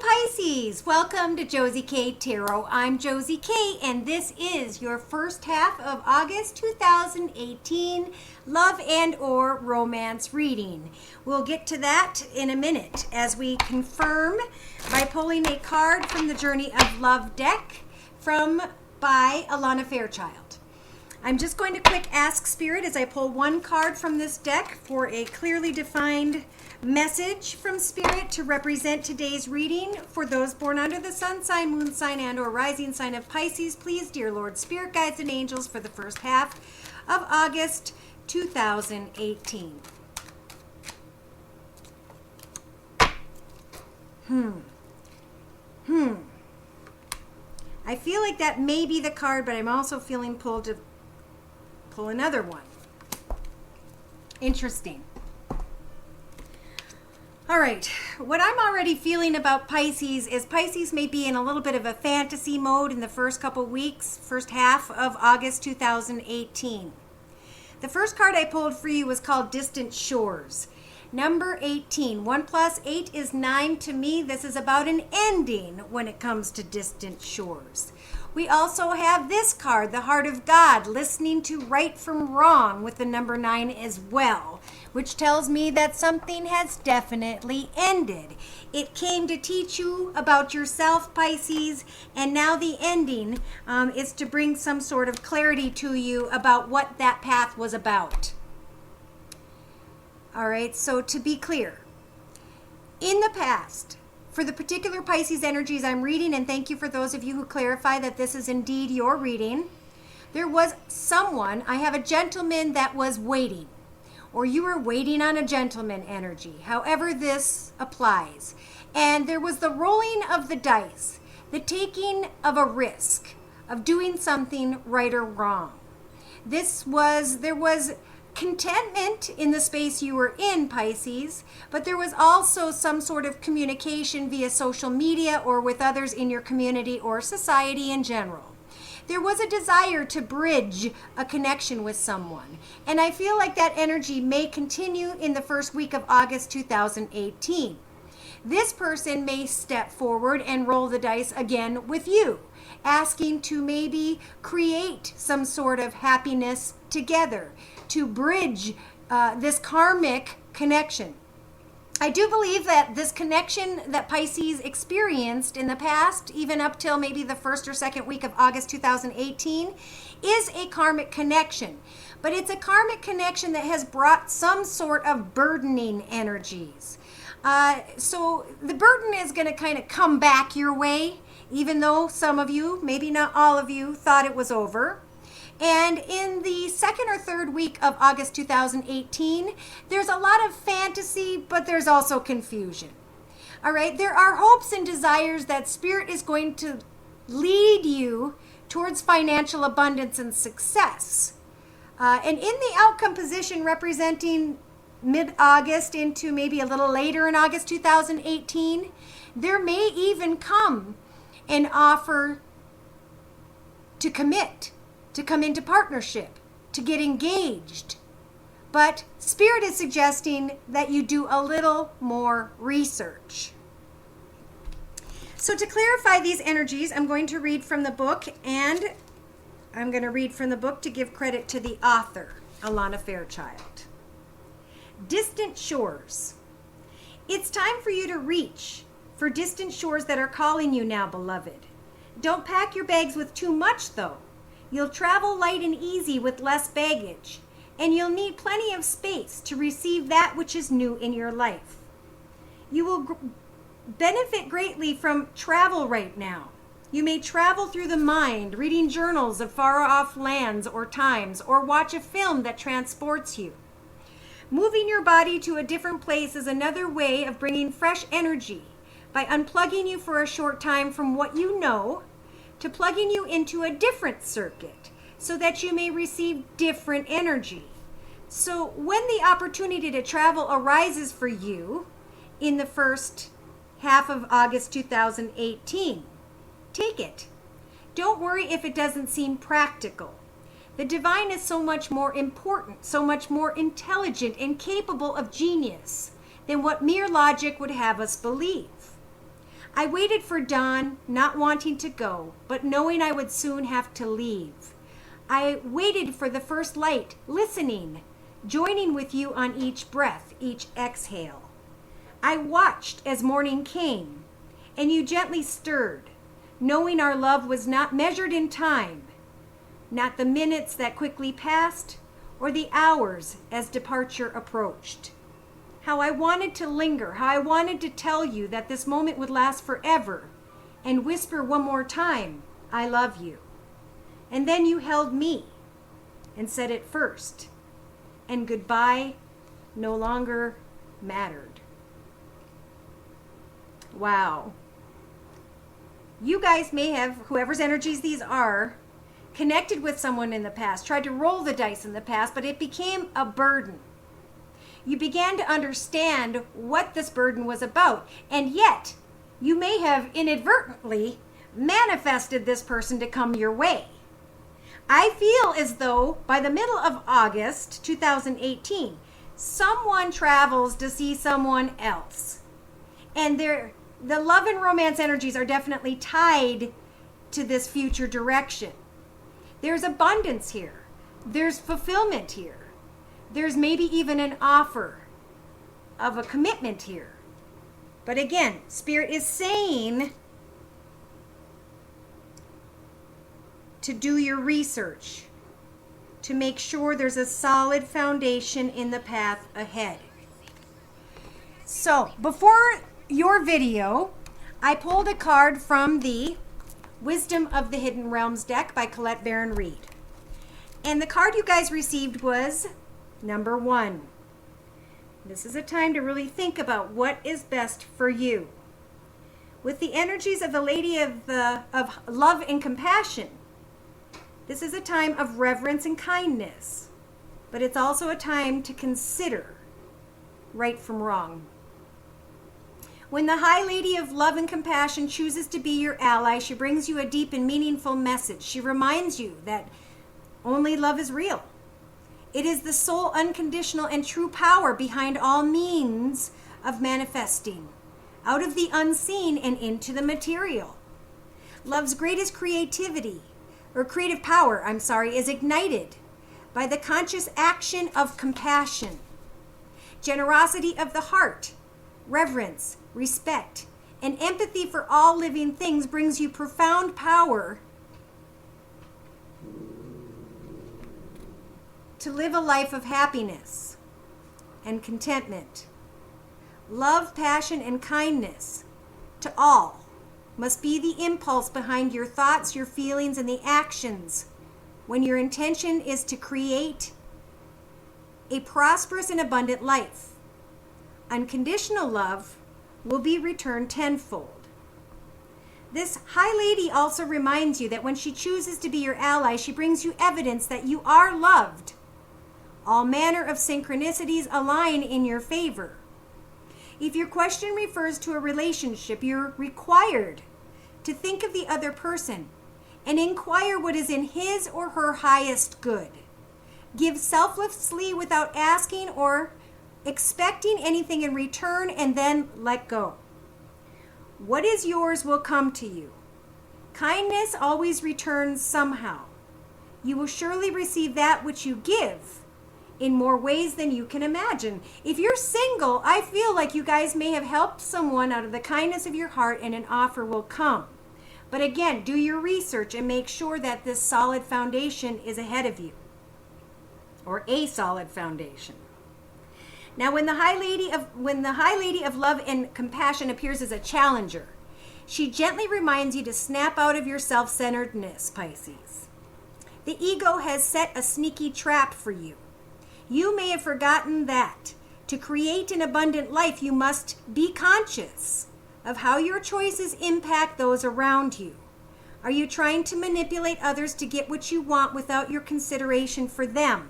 Pisces, welcome to Josie K Tarot. I'm Josie K and this is your first half of August 2018 love and or romance reading. We'll get to that in a minute as we confirm by pulling a card from the Journey of Love deck by Alana Fairchild. I'm just going to quick ask Spirit as I pull one card from this deck for a clearly defined message from Spirit to represent today's reading for those born under the sun sign, moon sign, and or rising sign of Pisces. Please, dear Lord, Spirit, guides, and angels for the first half of August 2018. I feel like that may be the card, but I'm also feeling pulled to pull another one. Interesting. All right, what I'm already feeling about Pisces is Pisces may be in a little bit of a fantasy mode in the first couple weeks, first half of August 2018. The first card I pulled for you was called Distant Shores. Number 18. 1 plus 8 is 9 to me. This is about an ending when it comes to distant shores. We also have this card, the Heart of God, listening to right from wrong with the number 9 as well, which tells me that something has definitely ended. It came to teach you about yourself, Pisces, and now the ending is to bring some sort of clarity to you about what that path was about. All right, so to be clear, in the past, for the particular Pisces energies I'm reading, and thank you for those of you who clarify that this is indeed your reading, there was someone, I have a gentleman that was waiting, or you were waiting on a gentleman energy, however this applies. And there was the rolling of the dice, the taking of a risk of doing something right or wrong. There was contentment in the space you were in, Pisces, but there was also some sort of communication via social media or with others in your community or society in general. There was a desire to bridge a connection with someone, and I feel like that energy may continue in the first week of August 2018. This person may step forward and roll the dice again with you, asking to maybe create some sort of happiness together, to bridge this karmic connection. I do believe that this connection that Pisces experienced in the past, even up till maybe the first or second week of August 2018, is a karmic connection. But it's a karmic connection that has brought some sort of burdening energies. So the burden is going to kind of come back your way, even though some of you, maybe not all of you, thought it was over. And in the second or third week of August 2018, there's a lot of fantasy, but there's also confusion. All right, there are hopes and desires that Spirit is going to lead you towards financial abundance and success. And in the outcome position representing mid-August into maybe a little later in August 2018, there may even come an offer to commit, to come into partnership, to get engaged. But Spirit is suggesting that you do a little more research. So to clarify these energies, I'm going to read from the book, and I'm going to read from the book to give credit to the author, Alana Fairchild. Distant shores. It's time for you to reach for distant shores that are calling you now, beloved. Don't pack your bags with too much, though. You'll travel light and easy with less baggage, and you'll need plenty of space to receive that which is new in your life. You will benefit greatly from travel right now. You may travel through the mind, reading journals of far-off lands or times, or watch a film that transports you. Moving your body to a different place is another way of bringing fresh energy by unplugging you for a short time from what you know to plugging you into a different circuit so that you may receive different energy. So when the opportunity to travel arises for you in the first half of August 2018, take it. Don't worry if it doesn't seem practical. The divine is so much more important, so much more intelligent and capable of genius than what mere logic would have us believe. I waited for dawn, not wanting to go, but knowing I would soon have to leave. I waited for the first light, listening, joining with you on each breath, each exhale. I watched as morning came, and you gently stirred, knowing our love was not measured in time, not the minutes that quickly passed, or the hours as departure approached. How I wanted to linger, how I wanted to tell you that this moment would last forever, and whisper one more time, I love you. And then you held me and said it first, and goodbye no longer mattered. Wow. You guys may have, whoever's energies these are, connected with someone in the past, tried to roll the dice in the past, but it became a burden. You began to understand what this burden was about, and yet you may have inadvertently manifested this person to come your way. I feel as though by the middle of August 2018, someone travels to see someone else. And the love and romance energies are definitely tied to this future direction. There's abundance here. There's fulfillment here. There's maybe even an offer of a commitment here. But again, Spirit is saying to do your research, to make sure there's a solid foundation in the path ahead. So, before your video, I pulled a card from the Wisdom of the Hidden Realms deck by Colette Baron Reed. And the card you guys received was number 1. This is a time to really think about what is best for you. With the energies of the Lady of Love and Compassion, this is a time of reverence and kindness, but it's also a time to consider right from wrong. When the High Lady of Love and Compassion chooses to be your ally, she brings you a deep and meaningful message. She reminds you that only love is real. It is the sole, unconditional, and true power behind all means of manifesting out of the unseen and into the material. Love's greatest creative power, is ignited by the conscious action of compassion, generosity of the heart, reverence, respect, and empathy for all living things brings you profound power to live a life of happiness and contentment. Love, passion, and kindness to all must be the impulse behind your thoughts, your feelings, and the actions when your intention is to create a prosperous and abundant life. Unconditional love will be returned tenfold. This High Lady also reminds you that when she chooses to be your ally, she brings you evidence that you are loved. All manner of synchronicities align in your favor. If your question refers to a relationship, you're required to think of the other person and inquire what is in his or her highest good. Give selflessly without asking or expecting anything in return, and then let go. What is yours will come to you. Kindness always returns somehow. You will surely receive that which you give in more ways than you can imagine. If you're single, I feel like you guys may have helped someone out of the kindness of your heart, and an offer will come. But again, do your research and make sure that this solid foundation is ahead of you, or a solid foundation. Now, when the High Lady of Love and Compassion appears as a challenger, she gently reminds you to snap out of your self-centeredness, Pisces. The ego has set a sneaky trap for you. You may have forgotten that to create an abundant life, you must be conscious of how your choices impact those around you. Are you trying to manipulate others to get what you want without your consideration for them?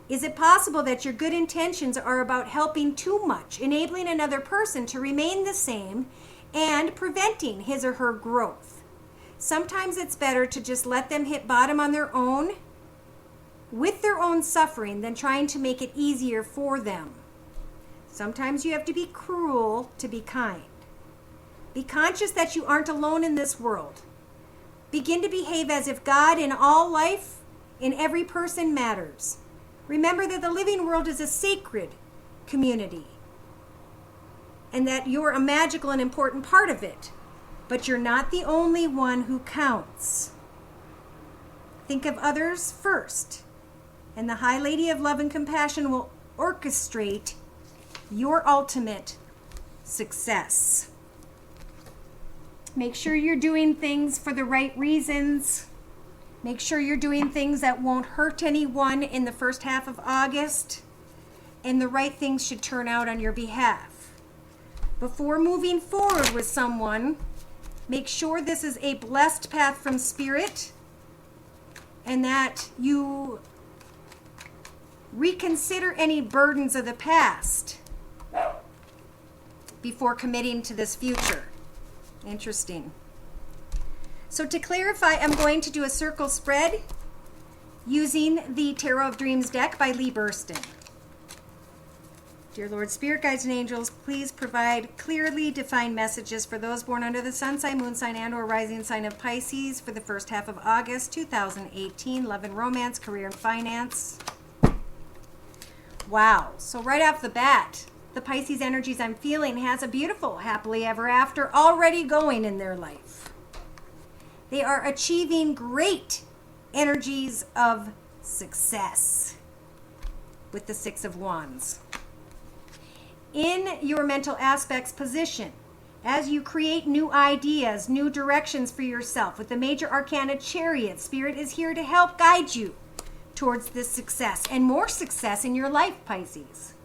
Is it possible that your good intentions are about helping too much, enabling another person to remain the same and preventing his or her growth? Sometimes it's better to just let them hit bottom on their own with their own suffering than trying to make it easier for them. Sometimes you have to be cruel to be kind. Be conscious that you aren't alone in this world. Begin to behave as if God in all life, in every person, matters. Remember that the living world is a sacred community and that you're a magical and important part of it. But you're not the only one who counts. Think of others first, and the High Lady of Love and Compassion will orchestrate your ultimate success. Make sure you're doing things for the right reasons. Make sure you're doing things that won't hurt anyone in the first half of August, and the right things should turn out on your behalf. Before moving forward with someone, make sure this is a blessed path from Spirit and that you reconsider any burdens of the past before committing to this future. Interesting. So to clarify, I'm going to do a circle spread using the Tarot of Dreams deck by Lee Burston. Dear Lord, Spirit Guides and Angels, please provide clearly defined messages for those born under the sun sign, moon sign, and or rising sign of Pisces for the first half of August 2018. Love and romance, career and finance. Wow. So right off the bat, the Pisces energies I'm feeling has a beautiful happily ever after already going in their life. They are achieving great energies of success with the Six of Wands. In your mental aspects position, as you create new ideas, new directions for yourself, with the major arcana Chariot, Spirit is here to help guide you towards this success and more success in your life, Pisces.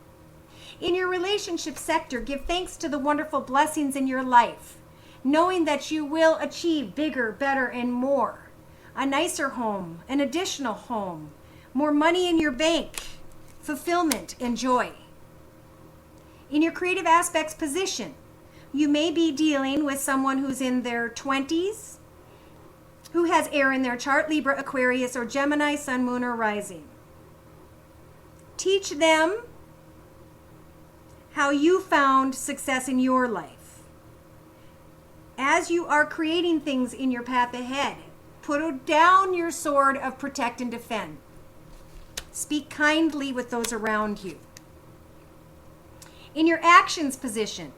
In your relationship sector, give thanks to the wonderful blessings in your life, knowing that you will achieve bigger, better, and more. A nicer home, an additional home, more money in your bank, fulfillment and joy. In your creative aspects position, you may be dealing with someone who's in their 20s, who has air in their chart, Libra, Aquarius, or Gemini, Sun, Moon, or Rising. Teach them how you found success in your life. As you are creating things in your path ahead, put down your sword of protect and defend. Speak kindly with those around you. In your actions position,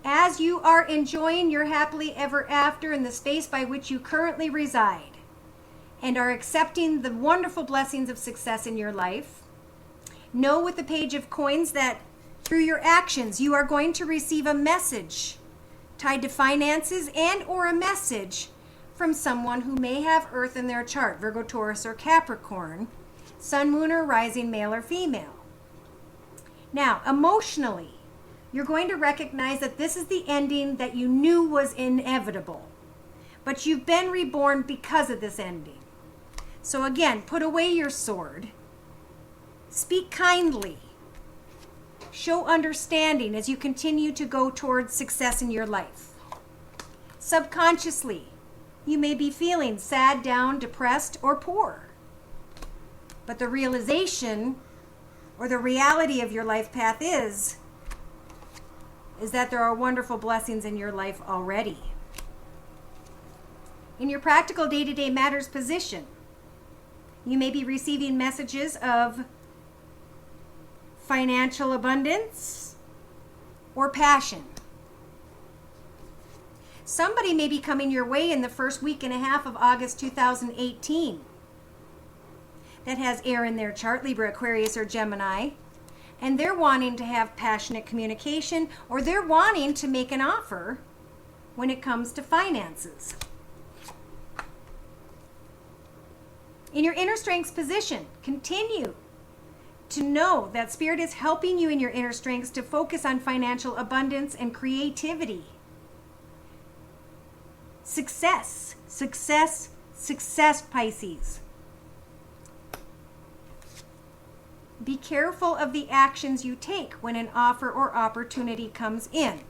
as you are enjoying your happily ever after in the space by which you currently reside and are accepting the wonderful blessings of success in your life, know with the Page of Coins that through your actions you are going to receive a message tied to finances and or a message from someone who may have Earth in their chart, Virgo, Taurus, or Capricorn, Sun, Moon, or Rising, male or female. Now, emotionally, you're going to recognize that this is the ending that you knew was inevitable, but you've been reborn because of this ending. So again, put away your sword, speak kindly, show understanding as you continue to go towards success in your life. Subconsciously, you may be feeling sad, down, depressed, or poor, but the realization or the reality of your life path is that there are wonderful blessings in your life already. In your practical day-to-day matters position, you may be receiving messages of financial abundance or passion. Somebody may be coming your way in the first week and a half of August 2018 that has air in their chart, Libra, Aquarius, or Gemini, and they're wanting to have passionate communication, or they're wanting to make an offer when it comes to finances. In your inner strengths position, continue to know that Spirit is helping you in your inner strengths to focus on financial abundance and creativity. Success, success, success, Pisces. Be careful of the actions you take when an offer or opportunity comes in.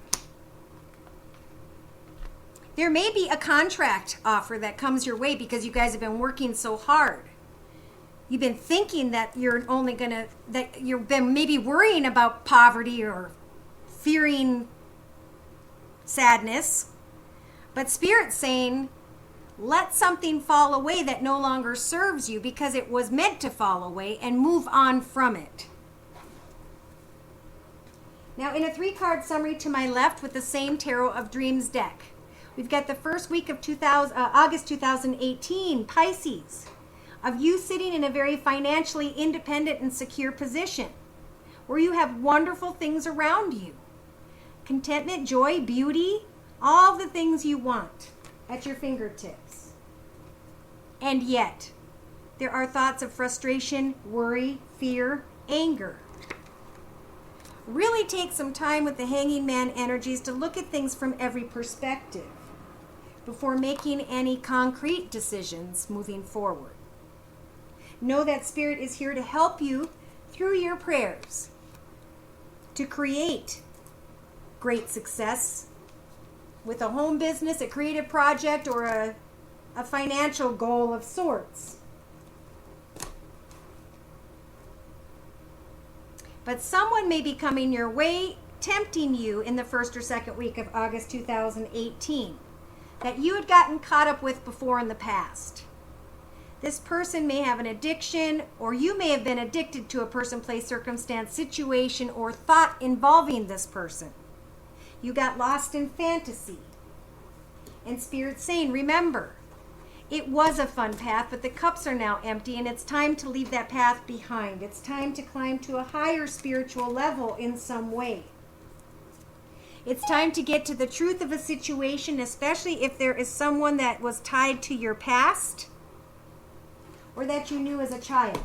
There may be a contract offer that comes your way because you guys have been working so hard. You've been thinking that you've been maybe worrying about poverty or fearing sadness. But Spirit's saying, let something fall away that no longer serves you because it was meant to fall away, and move on from it. Now, in a 3-card summary to my left with the same Tarot of Dreams deck, we've got the first week of August 2018, Pisces, of you sitting in a very financially independent and secure position where you have wonderful things around you. Contentment, joy, beauty, all the things you want at your fingertips. And yet, there are thoughts of frustration, worry, fear, anger. Really take some time with the Hanging Man energies to look at things from every perspective before making any concrete decisions moving forward. Know that Spirit is here to help you through your prayers to create great success with a home business, a creative project, or a financial goal of sorts. But someone may be coming your way, tempting you in the first or second week of August 2018 that you had gotten caught up with before in the past. This person may have an addiction, or you may have been addicted to a person, place, circumstance, situation, or thought involving this person. You got lost in fantasy. And Spirit's saying, remember, it was a fun path, but the cups are now empty, and it's time to leave that path behind. It's time to climb to a higher spiritual level in some way. It's time to get to the truth of a situation, especially if there is someone that was tied to your past or that you knew as a child.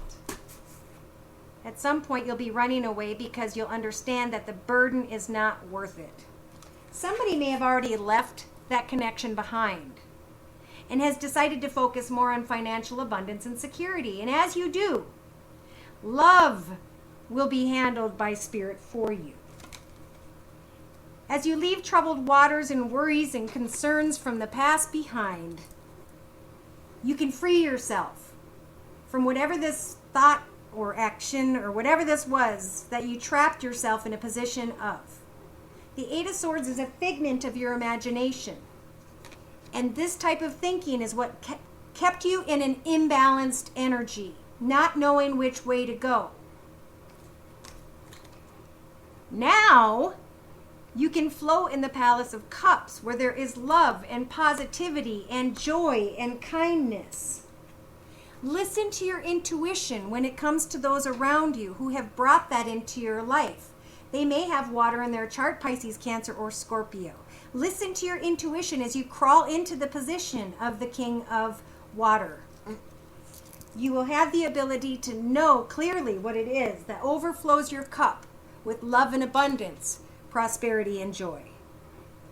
At some point, you'll be running away because you'll understand that the burden is not worth it. Somebody may have already left that connection behind and has decided to focus more on financial abundance and security. And as you do, love will be handled by Spirit for you. As you leave troubled waters and worries and concerns from the past behind, you can free yourself from whatever this thought or action or whatever this was that you trapped yourself in a position of. The Eight of Swords is a figment of your imagination. And this type of thinking is what kept you in an imbalanced energy, not knowing which way to go. Now, you can flow in the Palace of Cups, where there is love and positivity and joy and kindness. Listen to your intuition when it comes to those around you who have brought that into your life. They may have water in their chart, Pisces, Cancer, or Scorpio. Listen to your intuition as you crawl into the position of the King of Water. You will have the ability to know clearly what it is that overflows your cup with love and abundance, prosperity and joy.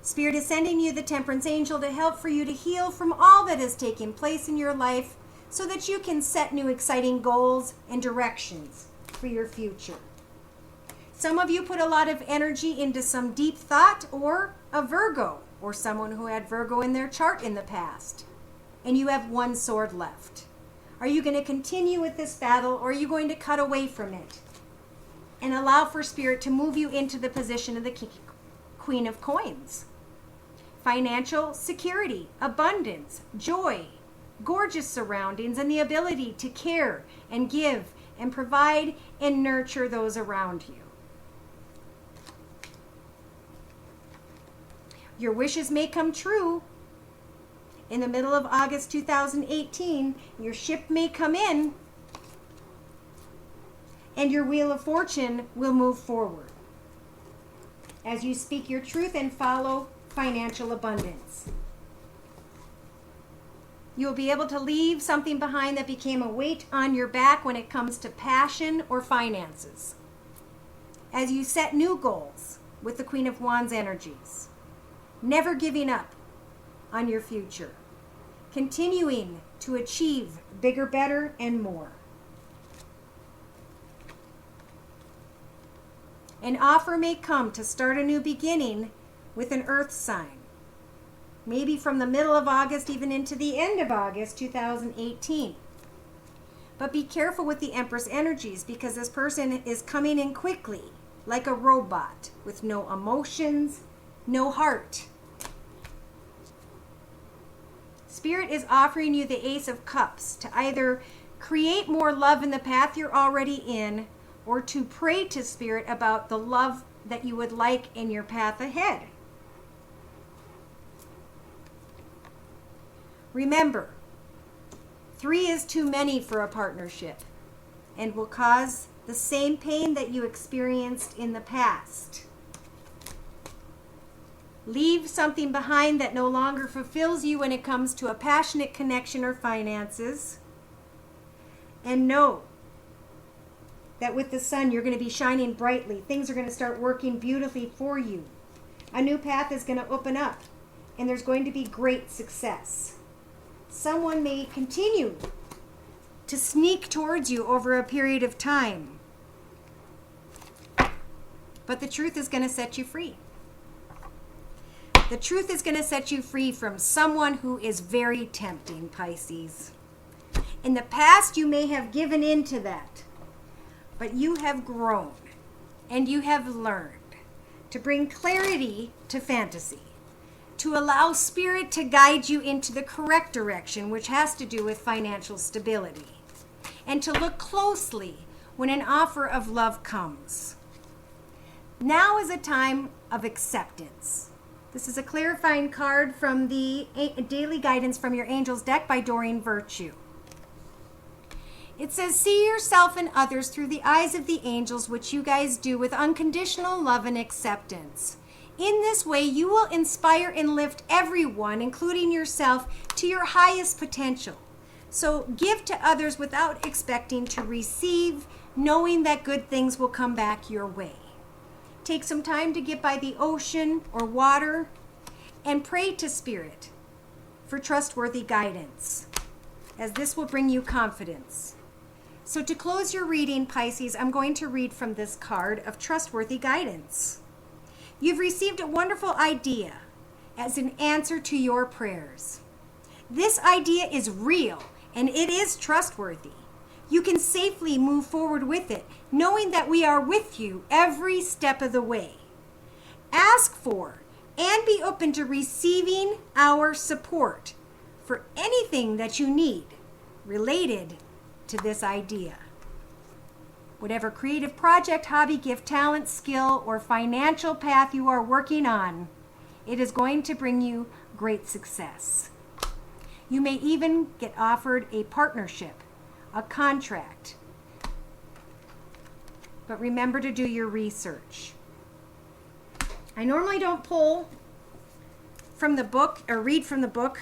Spirit is sending you the Temperance Angel to help for you to heal from all that has taken place in your life so that you can set new exciting goals and directions for your future. Some of you put a lot of energy into some deep thought, or a Virgo, or someone who had Virgo in their chart in the past, and you have one sword left. Are you going to continue with this battle, or are you going to cut away from it and allow for Spirit to move you into the position of the Queen of Coins? Financial security, abundance, joy, gorgeous surroundings, and the ability to care and give and provide and nurture those around you. Your wishes may come true. In the middle of August 2018, your ship may come in, and your Wheel of Fortune will move forward as you speak your truth and follow financial abundance. You'll be able to leave something behind that became a weight on your back when it comes to passion or finances, as you set new goals with the Queen of Wands energies. Never giving up on your future. Continuing to achieve bigger, better, and more. An offer may come to start a new beginning with an earth sign. Maybe from the middle of August even into the end of August 2018. But be careful with the Empress energies, because this person is coming in quickly, like a robot, with no emotions, no heart, Spirit is offering you the Ace of Cups to either create more love in the path you're already in, or to pray to Spirit about the love that you would like in your path ahead. Remember, 3 is too many for a partnership and will cause the same pain that you experienced in the past. Leave something behind that no longer fulfills you when it comes to a passionate connection or finances. And know that with the sun, you're going to be shining brightly. Things are going to start working beautifully for you. A new path is going to open up, and there's going to be great success. Someone may continue to sneak towards you over a period of time, but the truth is going to set you free. The truth is going to set you free from someone who is very tempting, Pisces. In the past, you may have given in to that, but you have grown and you have learned to bring clarity to fantasy, to allow Spirit to guide you into the correct direction, which has to do with financial stability, and to look closely when an offer of love comes. Now is a time of acceptance. This is a clarifying card from the Daily Guidance from Your Angels deck by Doreen Virtue. It says, see yourself and others through the eyes of the angels, which you guys do with unconditional love and acceptance. In this way, you will inspire and lift everyone, including yourself, to your highest potential. So give to others without expecting to receive, knowing that good things will come back your way. Take some time to get by the ocean or water and pray to Spirit for trustworthy guidance, as this will bring you confidence. So to close your reading, Pisces, I'm going to read from this card of trustworthy guidance. You've received a wonderful idea as an answer to your prayers. This idea is real and it is trustworthy. You can safely move forward with it, knowing that we are with you every step of the way. Ask for and be open to receiving our support for anything that you need related to this idea. Whatever creative project, hobby, gift, talent, skill, or financial path you are working on, it is going to bring you great success. You may even get offered a partnership, a contract. But remember to do your research. I normally don't pull from the book or read from the book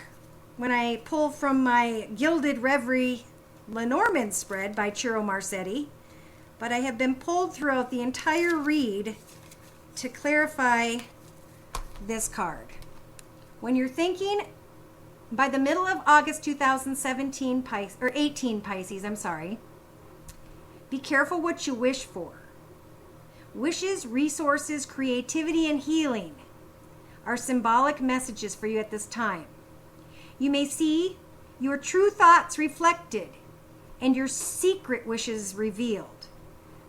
when I pull from my Gilded Reverie Lenormand spread by Ciro Marsetti, but I have been pulled throughout the entire read to clarify this card. When you're thinking by the middle of August 2017, 18 Pisces, be careful what you wish for. Wishes, resources, creativity, and healing are symbolic messages for you at this time. You may see your true thoughts reflected and your secret wishes revealed.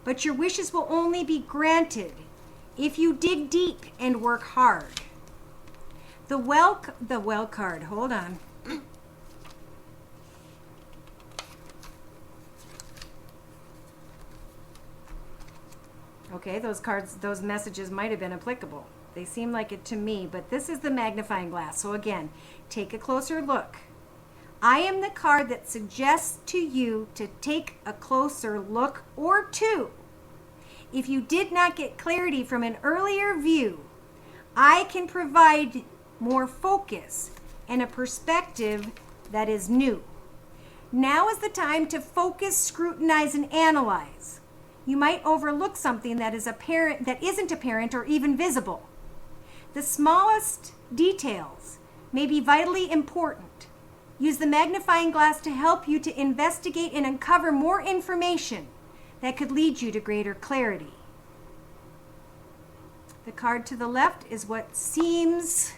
But your wishes will only be granted if you dig deep and work hard. The well card, hold on. Okay, those messages might have been applicable. They seem like it to me, but this is the magnifying glass. So again, take a closer look. I am the card that suggests to you to take a closer look or two. If you did not get clarity from an earlier view, I can provide more focus and a perspective that is new. Now is the time to focus, scrutinize, and analyze. You might overlook something that isn't apparent or even visible. The smallest details may be vitally important. Use the magnifying glass to help you to investigate and uncover more information that could lead you to greater clarity. The card to the left is what seems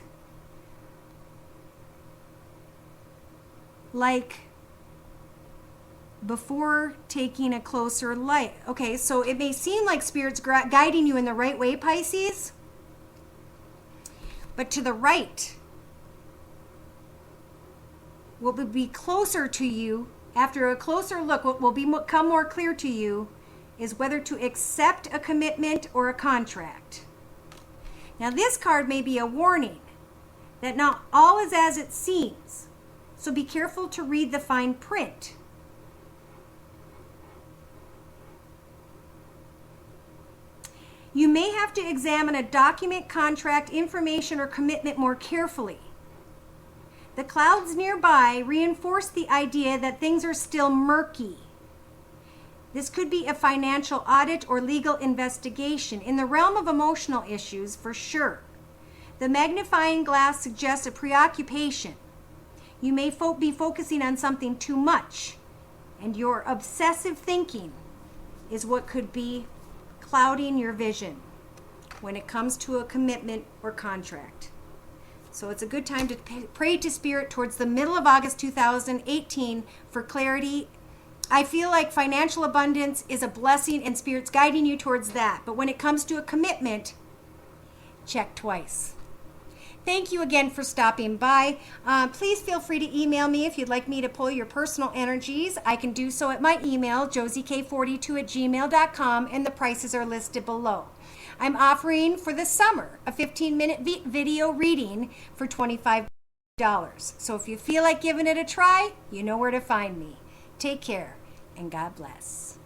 like before taking a closer light. Okay, so it may seem like Spirit's guiding you in the right way, Pisces, but to the right what will be closer to you, after a closer look, what will become more clear to you is whether to accept a commitment or a contract. Now, this card may be a warning that not all is as it seems, so be careful to read the fine print. You may have to examine a document, contract, information, or commitment more carefully. The clouds nearby reinforce the idea that things are still murky. This could be a financial audit or legal investigation in the realm of emotional issues, for sure. The magnifying glass suggests a preoccupation. You may be focusing on something too much, and your obsessive thinking is what could be clouding your vision when it comes to a commitment or contract. So it's a good time to pray to Spirit towards the middle of August 2018 for clarity. I feel like financial abundance is a blessing and Spirit's guiding you towards that. But when it comes to a commitment, check twice. Thank you again for stopping by. Please feel free to email me if you'd like me to pull your personal energies. I can do so at my email, josiek42@gmail.com, and the prices are listed below. I'm offering for the summer a 15-minute video reading for $25. So if you feel like giving it a try, you know where to find me. Take care and God bless.